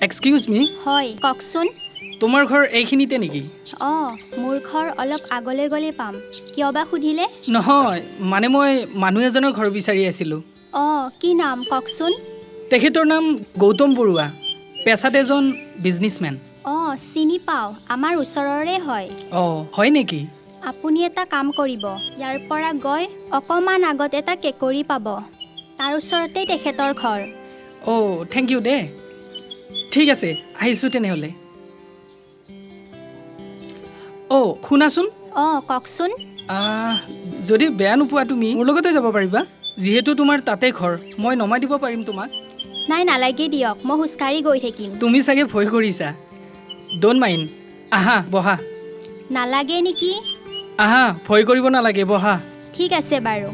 Excuse মি হয় কওকচোন তোমাৰ ঘৰ এইখিনিতে নেকি অঁ মোৰ ঘৰ অলপ আগলৈ গ'লে পাম কিয় বা সুধিলে নহয় মানে মই মানুহ এজনৰ ঘৰ বিচাৰি আছিলোঁ অঁ কি নাম কওকচোন তেখেতৰ নাম গৌতম বৰুৱা পেছাত এজন বিজনেছমেন অঁ চিনি পাওঁ আমাৰ ওচৰৰে হয় অঁ হয় নেকি আপুনি এটা কাম কৰিব ইয়াৰ পৰা গৈ অকণমান আগত এটা কেকৰি পাব তাৰ ওচৰতেই তেখেতৰ ঘৰ অঁ থেংক ইউ দেই ঠিক আছে আহিছোঁ তেনেহ'লে অঁ শুনাচোন অঁ কওকচোন যদি বেয়া নোপোৱা তুমি মোৰ লগতে যাব পাৰিবা যিহেতু তোমাৰ তাতে ঘৰ মই নমাই দিব পাৰিম তোমাক নাই নালাগে দিয়ক মই খোজকাঢ়ি গৈ থাকিম তুমি চাগে ভয় কৰিছা ড'ন্ট মাইণ্ড আহা বহা নালাগে নেকি আহা ভয় কৰিব নালাগে বহা ঠিক আছে বাৰু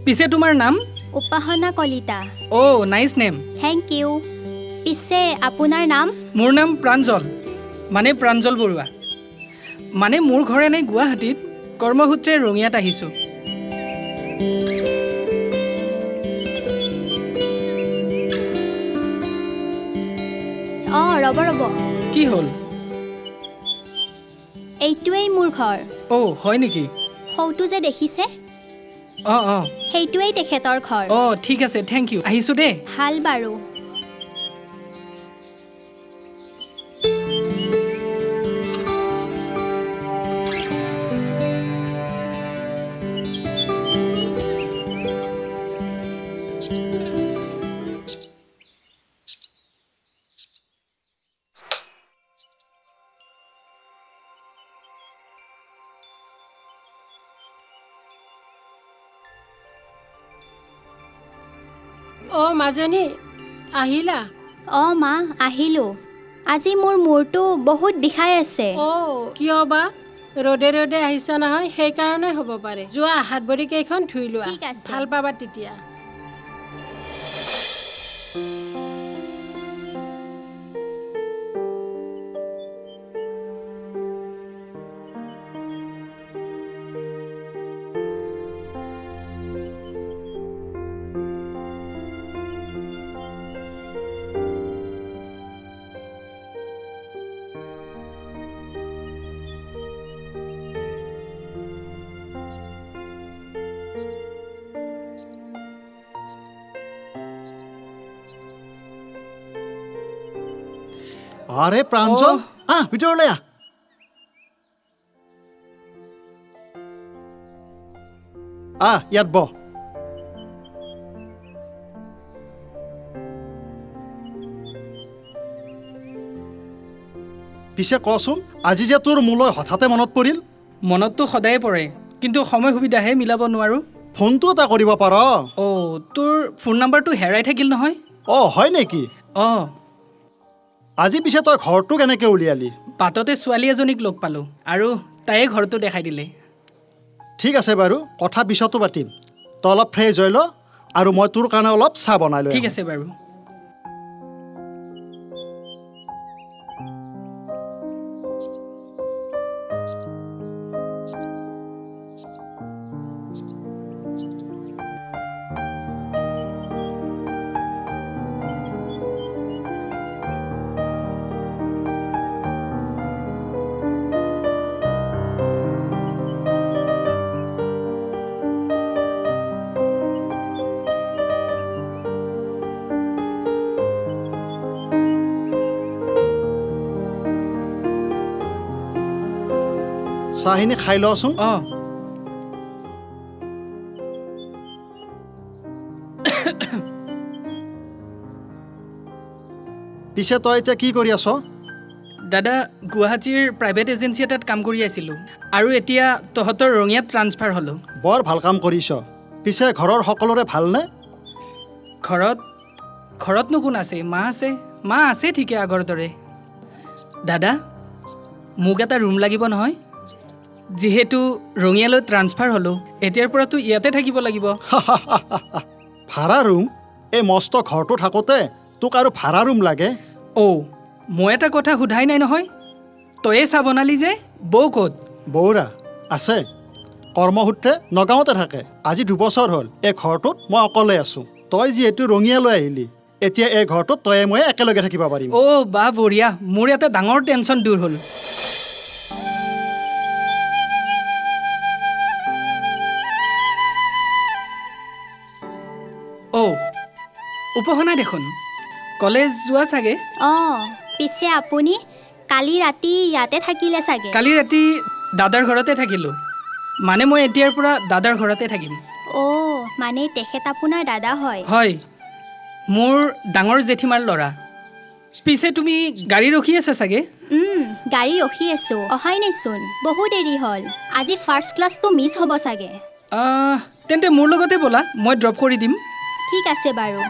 পিছে তোমাৰ নাম উপাসনা কলিতা অ' নাইচ নেম থেংক ইউ পিছে আপোনাৰ নাম মোৰ নাম প্ৰাঞ্জল মানে প্ৰাঞ্জল বৰুৱা মানে মোৰ ঘৰ এনেই গুৱাহাটীত কৰ্মসূত্ৰে ৰঙিয়াত আহিছোঁ অঁ ৰ'ব কি হ'ল এইটোৱেই মোৰ ঘৰ অ' হয় নেকি সৌটো যে দেখিছে অঁ অঁ সেইটোৱেই তেখেতৰ ঘৰ অঁ ঠিক আছে থেংক ইউ আহিছোঁ দেই ভাল বাৰু অঁ মাজনী আহিলা অঁ মা আহিলোঁ আজি মোৰ মূৰটো বহুত বিষাই আছে অঁ কিয় বা ৰ'দে ৰ'দে আহিছা নহয় সেইকাৰণে হ'ব পাৰে যোৱা হাত ভৰিকেইখন ধুই লোৱা ঠিক আছে। ভাল পাবা তেতিয়া আৰে প্ৰাঞ্জল ভিতৰলৈ ইয়াত বহ পিছে কচোন আজি যে তোৰ মোলৈ হঠাতে মনত পৰিল মনততো সদায়ে পৰে কিন্তু সময় সুবিধাহে মিলাব নোৱাৰোঁ ফোনটো এটা কৰিব পাৰ অ' তোৰ ফোন নাম্বাৰটো হেৰাই থাকিল নহয় হয় নেকি অঁ আজি পিছে তই ঘৰটো কেনেকৈ উলিয়ালি বাটতে ছোৱালী এজনীক লগ পালোঁ আৰু তাইয়ে ঘৰটো দেখাই দিলে ঠিক আছে বাৰু কথা পিছতো পাতিম তই অলপ ফ্ৰেছ হৈ ল আৰু মই তোৰ কাৰণে অলপ চাহ বনাই লৈ ঠিক আছে বাৰু চাহখিনি খাই লচোন অঁ পিছে তই এতিয়া কি কৰি আছ দাদা গুৱাহাটীৰ প্ৰাইভেট এজেঞ্চি এটাত কাম কৰি আছিলোঁ আৰু এতিয়া তহঁতৰ ৰঙিয়াত ট্ৰান্সফাৰ হ'লোঁ বৰ ভাল কাম কৰিছ পিছে ঘৰৰ সকলোৰে ভালনে ঘৰতনো কোন আছে মা আছে ঠিকে আগৰ দৰে দাদা মোক এটা ৰুম লাগিব নহয় যিহেতু ৰঙিয়ালৈ ট্ৰান্সফাৰ হ'লোঁ এতিয়াৰ পৰাতো ইয়াতে থাকিব লাগিব ভাড়া ৰুম এই মস্ত ঘৰটো থাকোঁতে তোক আৰু ভাড়া ৰুম লাগে মই এটা কথা সোধাই নাই নহয় তয়ে চাহ বনালি যে বৌ ক'ত বৌৰা আছে কৰ্মসূত্ৰে নগাঁৱতে থাকে আজি 2 বছৰ হ'ল এই ঘৰটোত মই অকলে আছোঁ তই যিহেতু ৰঙিয়ালৈ আহিলি এতিয়া এই ঘৰটোত তয়ে মই একেলগে থাকিব পাৰিম অ' বা বঢ়িয়া মোৰ এটা ডাঙৰ টেনশ্যন দূৰ হ'ল অ' উপাসনা দেখোন কলেজ যোৱা চাগে অঁ পিছে আপুনি কালি ৰাতি ইয়াতে থাকিলে চাগে কালি ৰাতি দাদাৰ ঘৰতে থাকিলোঁ মানে মই এতিয়াৰ পৰা দাদাৰ ঘৰতে থাকিম অ' মানে তেখেত আপোনাৰ দাদা হয় হয় মোৰ ডাঙৰ জেঠীমাৰ ল'ৰা পিছে তুমি গাড়ী ৰখি আছা চাগে গাড়ী ৰখি আছোঁ অহাই নাইচোন বহু দেৰি হ'ল আজি ফাৰ্ষ্ট ক্লাছটো মিছ হ'ব চাগে তেন্তে মোৰ লগতে ব'লা মই ড্ৰপ কৰি দিম ঠিক আছে বাৰু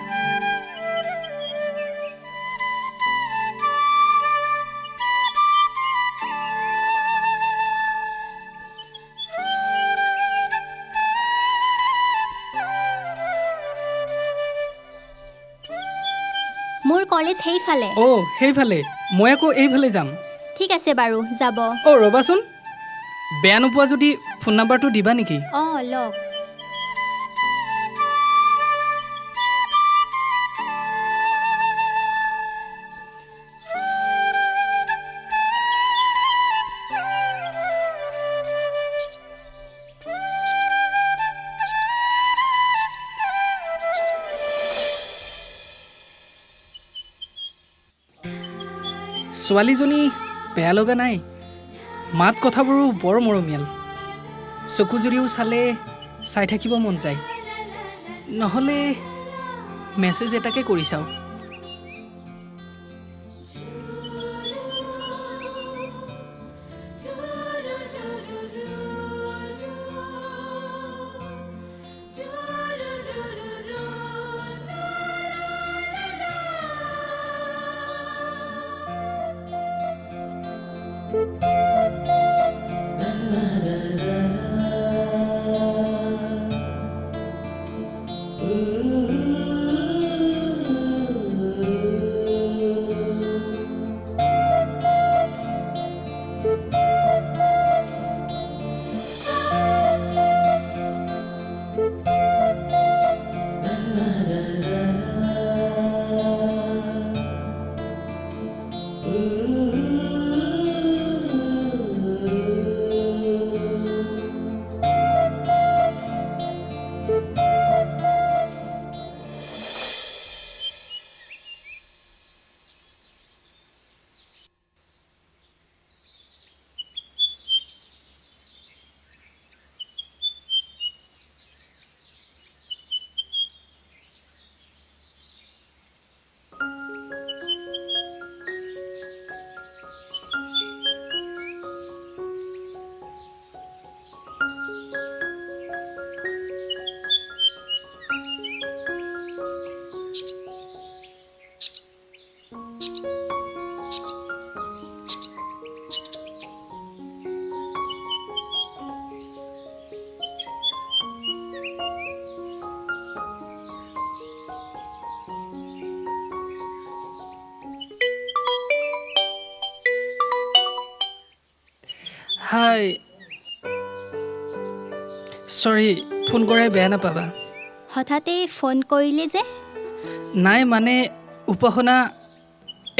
মোৰ কলেজ সেইফালে অ' সেইফালে মই আকৌ এইফালে যাম ঠিক আছে বাৰু যাব অ' ৰ'বাচোন বেয়া নোপোৱা যদি ফোন নাম্বাৰটো দিবা নেকি অঁ লওক ছোৱালীজনী বেয়া লগা নাই মাত কথাবোৰো বৰ মৰমীয়াল চকু জুৰিও চালে চাই থাকিব মন যায় নহ'লে মেছেজ এটাকে কৰি চাওঁ হাই চৰি ফোন কৰাই বেয়া নাপাবা হঠাতে ফোন কৰিলে যে নাই মানে উপাসনা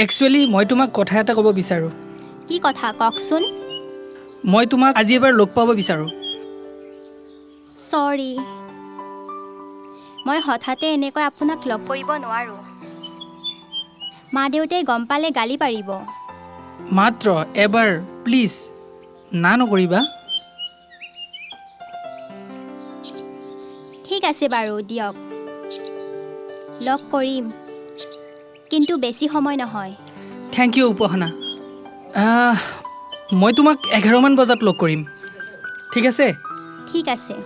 একচুৱেলি মই তোমাক কথা এটা ক'ব বিচাৰোঁ কি কথা কওকচোন মই তোমাক আজি এবাৰ লগ পাব বিচাৰোঁ চৰি মই হঠাতে এনেকৈ আপোনাক লগ কৰিব নোৱাৰোঁ মা দেউতাই গম পালে গালি পাৰিব মাত্ৰ এবাৰ প্লিজ না নকৰিবা ঠিক আছে বাৰু দিয়ক লগ কৰিম কিন্তু বেছি সময় নহয় থেংক ইউ উপাসনা মই তোমাক 11 মান বজাত লগ কৰিম ঠিক আছে ঠিক আছে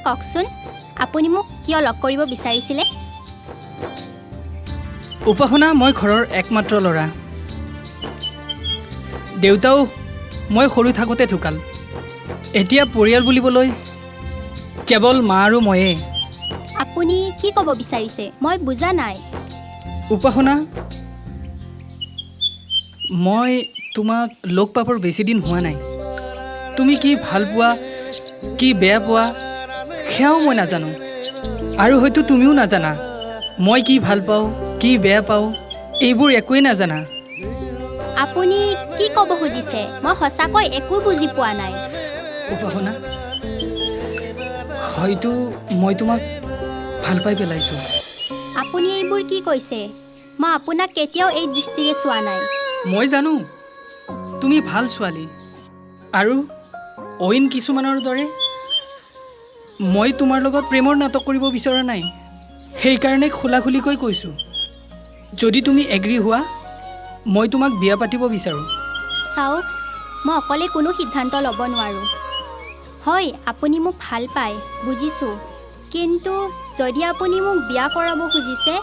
কওকচোন আপুনি মোক কিয় লগ কৰিব বিচাৰিছিলে উপাসনা মই ঘৰৰ একমাত্ৰ ল'ৰা দেউতাও মই সৰু থাকোঁতে ঢুকাল। এতিয়া পৰিয়াল বুলিবলৈ কেৱল মা আৰু ময়ে। আপুনি কি ক'ব বিচাৰিছে মই বুজা নাই। উপাসনা, মই তোমাক লগ পাবৰ বেছি দিন হোৱা নাই। তুমি কি ভাল পোৱা কি বেয়া পোৱা সেয়াও মই নাজানো, আৰু হয়তো তুমিও নাজানা। মই কি ভাল পাওঁ কি বেয়া পাওঁ এইবোৰ একোৱেই নাজানা। আপুনি কি ক'ব খুজিছে মই সঁচাকৈ একো বুজি পোৱা নাই। উপাসনা, হয়তো মই তোমাক ভাল পাই পেলাইছোঁ। আপুনি এইবোৰ কি কৈছে? মই আপোনাক কেতিয়াও এই দৃষ্টিৰে চোৱা নাই। মই জানো তুমি ভাল ছোৱালী, আৰু অইন কিছুমানৰ দৰে মই তোমাৰ লগত প্ৰেমৰ নাটক কৰিব বিচৰা নাই। সেইকাৰণে খোলাখুলিকৈ কৈছোঁ, যদি তুমি এগ্ৰী হোৱা মই তোমাক বিয়া পাতিব বিচাৰোঁ। চাওক, মই অকলে কোনো সিদ্ধান্ত ল'ব নোৱাৰোঁ। হয়, আপুনি মোক ভাল পায় বুজিছোঁ, কিন্তু যদি আপুনি মোক বিয়া কৰাব খুজিছে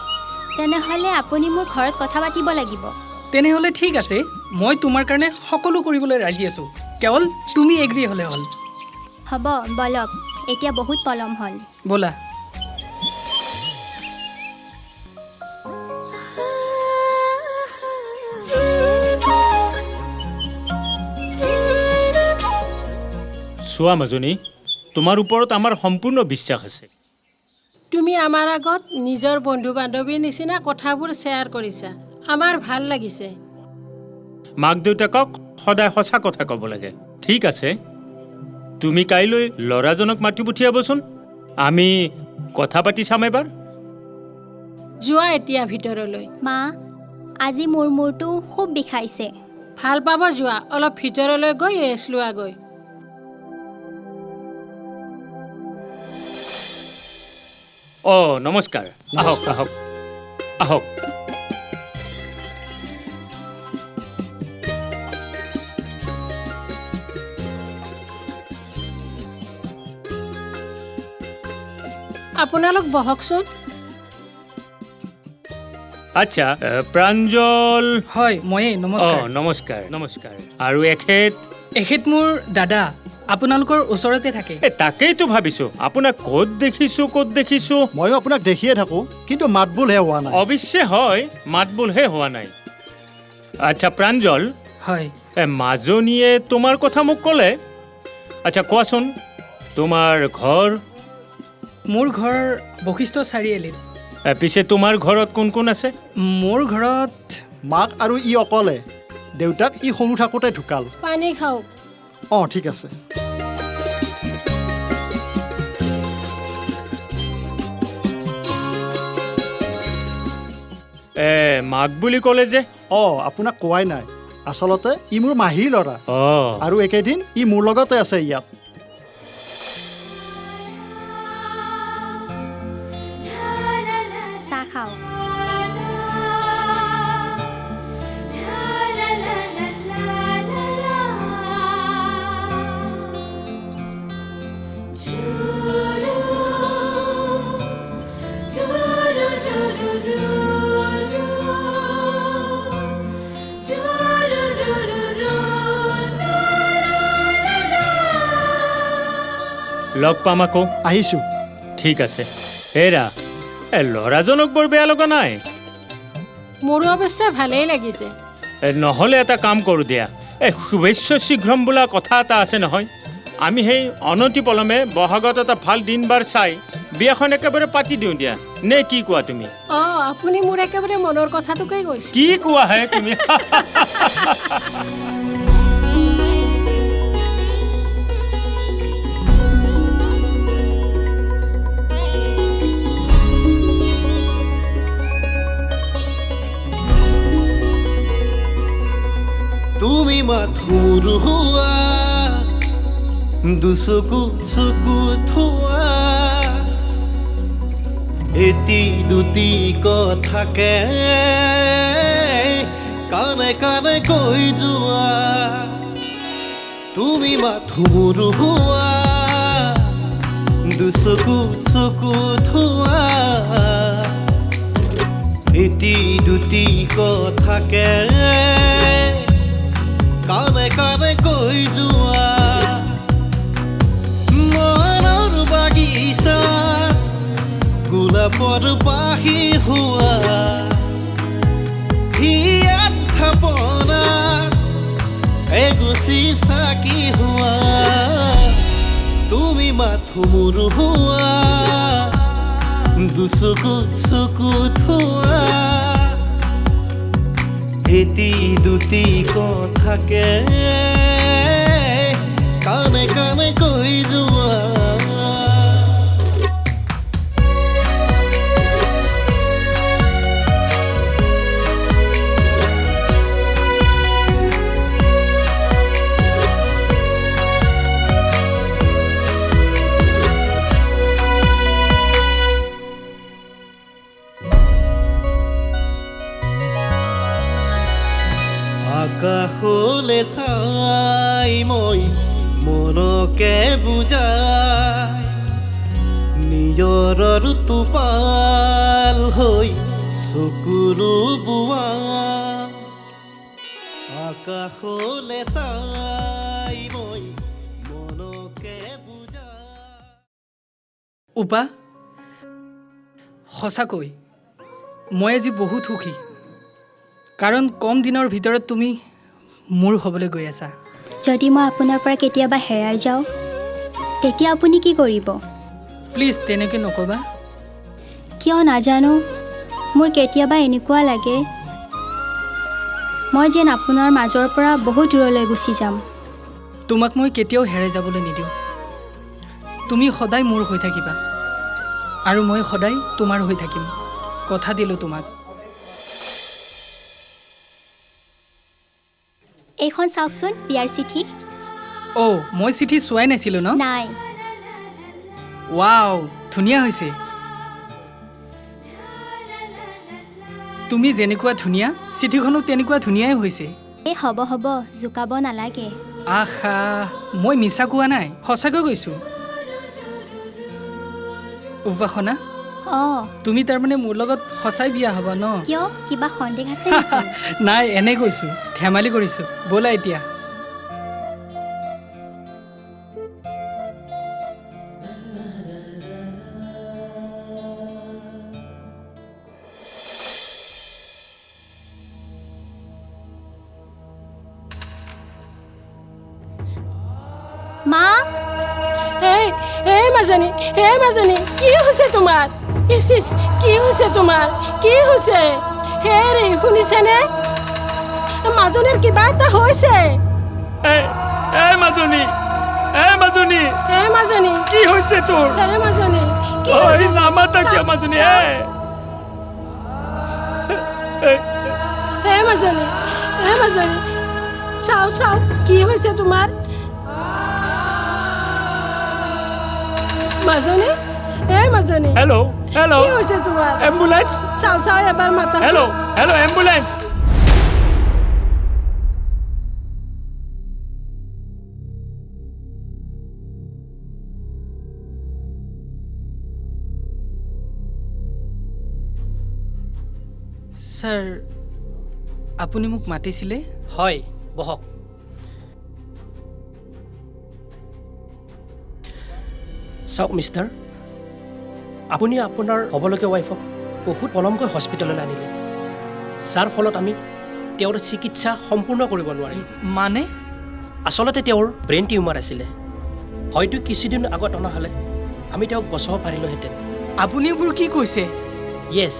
তেনেহ'লে আপুনি মোৰ ঘৰত কথা পাতিব লাগিব। তেনেহ'লে ঠিক আছে, মই তোমাৰ কাৰণে সকলো কৰিবলৈ ৰাজি আছোঁ, কেৱল তুমি এগ্ৰী হ'লে হ'ল। হ'ব, বলক, এতিয়া বহুত পলম হ'ল। ব'লা। চোৱা মাজনী, তোমাৰ ওপৰত আমাৰ সম্পূৰ্ণ বিশ্বাস আছে। তুমি আমাৰ আগত নিজৰ বন্ধু বান্ধৱীৰ নিচিনা কথাবোৰ শ্বেয়াৰ কৰিছা, আমাৰ ভাল লাগিছে। মাক দেউতাকক সদায় সঁচা কথা ক'ব লাগে। ঠিক আছে, তুমি কাইলৈ ল'ৰাজনক মাতি পঠিয়াবচোন, আমি কথা পাতি চাম এবাৰ। যোৱা এতিয়া ভিতৰলৈ। মা, আজি মোৰ মূৰটো খুব বিষাইছে। ভাল পাব যোৱা, অলপ ভিতৰলৈ গৈ ৰেষ্ট লোৱাগৈ। অঁ, নমস্কাৰ। আহক আহক আহক। আপোনালোক বহকচোন। আচ্ছা, প্ৰাঞ্জল। হয়, ময়ে। নমস্কাৰ। অঁ, নমস্কাৰ নমস্কাৰ। আৰু এখেত? এখেত মোৰ দাদা, আপোনালোকৰ ওচৰতে থাকে। তাকেইতো ভাবিছোঁ, আপোনাক ক'ত দেখিছোঁ। ময়ো আপোনাক দেখিয়ে থাকোঁ, কিন্তু মাত বোলহে হোৱা নাই। অৱশ্যে হয়, মাত বোলহে হোৱা নাই। আচ্ছা প্ৰাঞ্জল, হয়। মাজনীয়ে তোমাৰ কথা মোক ক'লে। আচ্ছা কোৱাচোন, তোমাৰ ঘৰ? মোৰ ঘৰ বশিষ্ঠ চাৰিআলিত। পিছে তোমাৰ ঘৰত কোন কোন আছে? মোৰ ঘৰত মাক আৰু ই অকলে। দেউতাক ই সৰু থাকোঁতে ঢুকাল। পানী খাওক। অঁ, ঠিক আছে। মাক বুলি ক'লে যে? অঁ, আপোনাক কোৱাই নাই, আচলতে ই মোৰ মাহীৰ ল'ৰা। অঁ, আৰু একেদিন ই মোৰ লগতে আছে ইয়াত। চাহ খাওঁ। লগ পাম আকৌ। আহিছোঁ। ঠিক আছে। হেৰা, ল'ৰাজনক বৰ বেয়া লগা নাই। মোৰো অৱশ্যে ভালেই লাগিছে। নহ'লে এটা কাম কৰোঁ দিয়া, শুভেচ্ছ শীঘ্ৰম বোলা কথা এটা আছে নহয়, আমি সেই অনতি পলমে বহাগত এটা ভাল দিন বাৰ চাই বিয়াখন একেবাৰে পাতি দিওঁ দিয়া, নে কি কোৱা তুমি? অঁ, আপুনি মোৰ একেবাৰে মনৰ কথাটোকেই কৈছে। কি কোৱা হে তুমি? তুমি মাথুৰ হোৱা দুচকু চকু থোৱা এটি দুটি কথাকে কানে কানে কৈ যোৱা তুমি মাথুৰ হোৱা দুচকু চকু থোৱা এটি দুটি কথাকে কাণে কাণে কৈ যোৱা মনৰ বাগিচা গোলাপৰ বাহিৰ হোৱা হিয়াত থাপনা এগুচি চাকি হোৱা তুমি মাথো মোৰ হোৱা দুচকুত চকু থোৱা এটি দুটি কথাকে কাণে কাণে কৈ যোৱা আকাশলে চাই মই মনকে বুজাই নিজৰ ঋতুপাল হৈ চকুলো বোৱা আকাশলে চাই মই মনকে বুজাই উপা সঁচাকৈ মই আজি বহুত সুখী কাৰণ কম দিনৰ ভিতৰত তুমি মোৰ হ'বলৈ গৈ আছা যদি মই আপোনাৰ পৰা কেতিয়াবা হেৰাই যাওঁ তেতিয়া আপুনি কি কৰিব প্লিজ তেনেকৈ নক'বা কিয় নাজানো মোৰ কেতিয়াবা এনেকুৱা লাগে মই যেন আপোনাৰ মাজৰ পৰা বহুত দূৰলৈ গুচি যাম তোমাক মই কেতিয়াও হেৰাই যাবলৈ নিদিওঁ তুমি সদায় মোৰ হৈ থাকিবা আৰু মই সদায় তোমাৰ হৈ থাকিম কথা দিলোঁ তোমাক এইখন চাওকচোন বিয়াৰ চিঠি অ' মই চিঠি চোৱাই নাছিলোঁ ন নাই ৱাও ধুনীয়া হৈছে তুমি যেনেকুৱা ধুনীয়া চিঠিখনো তেনেকুৱা ধুনীয়াই হৈছে এই হ'ব জোকাব নালাগে আহা মই মিছা কোৱা নাই সঁচাকৈ কৈছোঁ উপাসনা অঁ তুমি তাৰমানে মোৰ লগত সঁচাই বিয়া হ'বা ন কিয় কিবা সন্দেহ আছে নেকি নাই এনে কৈছোঁ ধেমালি কৰিছোঁ ব'লা এতিয়া মা এই মাজনী কি হৈছে তোমাৰ ইচ কি হৈছে তোমাৰ কি হৈছে হে ৰে শুনিছেনে মাজনীৰ কিবা এটা হৈছে মাজনী মাজনী কি হৈছে তোৰ মাজনী কি ঐ হৈছে নামাতা কিয় মাজনী মাজনী চাও কি হৈছে তোমাৰ মাজনী মাজনী হেল্ল' কি হৈছে তোমাৰ এম্বুলেন্স চাও এবাৰ মাতা হেল্ল' এম্বুলেন্স ছাৰ আপুনি মোক মাতিছিলে হয় বহক চাওক মিষ্টাৰ আপুনি আপোনাৰ হ'বলগীয়া ৱাইফক বহুত পলমকৈ হস্পিটেললৈ আনিলে যাৰ ফলত আমি তেওঁৰ চিকিৎসা সম্পূৰ্ণ কৰিব নোৱাৰিলোঁ মানে আচলতে তেওঁৰ ব্ৰেইন টিউমাৰ আছিলে হয়তো কিছুদিন আগত অনা হ'লে আমি তেওঁক বচাব পাৰিলোহেঁতেন আপুনি এইবোৰ কি কৈছে য়েছ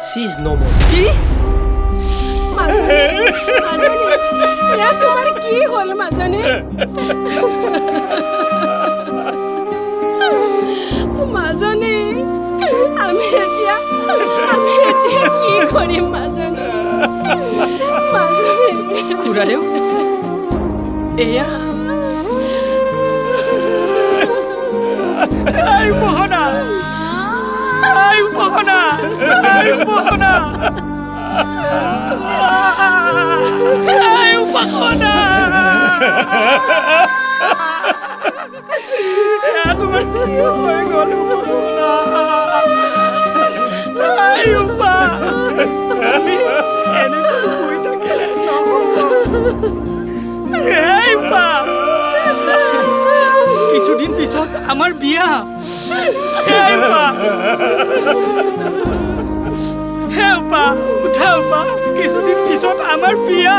চি ইজ ন' মোৰ কি তোমাৰ কি হ'ল মাজনী মাজনী আমি এতিয়া কি কৰিম মাজনী খুৰাদেউ এয়া উপাসনা তোমাৰ কি হৈ গ'ল আমি এনেকৈ শুই থাকিলে কিছুদিন পিছত আমাৰ বিয়া। হে উপা, উঠা উপা, কিছুদিন পিছত আমাৰ বিয়া।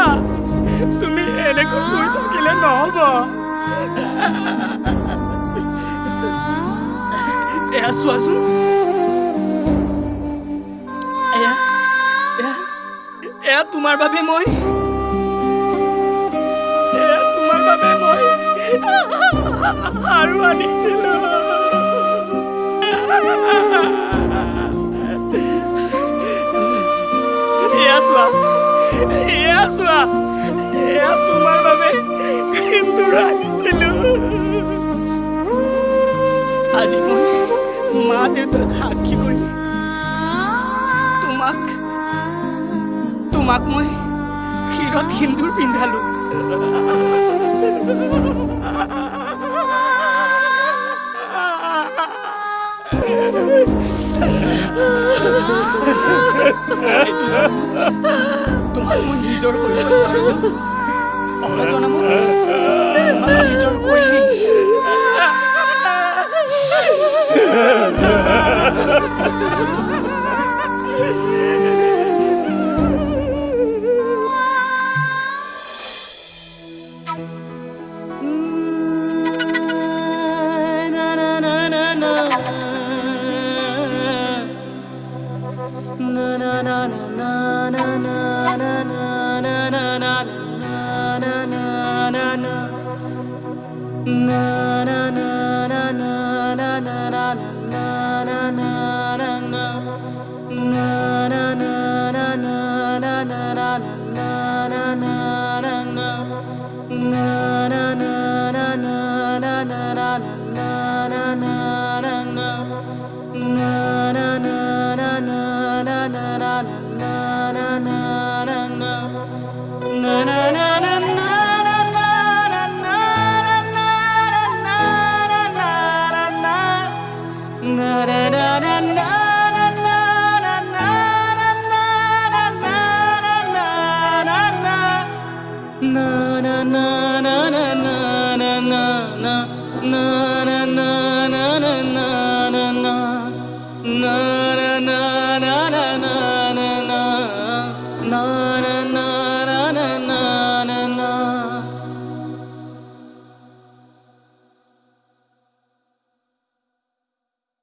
তুমি এনেকৈ কৈ থাকিলে নহ'ব। এয়া চোৱাচোন, এয়া তোমাৰ বাবে মই আৰু আনিছিলো। এয়া চোৱা, এয়া তোমাৰ বাবে সিন্দুৰ আনিছিলো। আজি মই মা দেউতাক সাক্ষী কৰি তোমাক মই শিৰত সিন্দুৰ পিন্ধালো। তোমাক মই নিজৰ কৰিব নোৱাৰিলো। অহা জনমত তোমাক নিজৰ কৰিমেই। na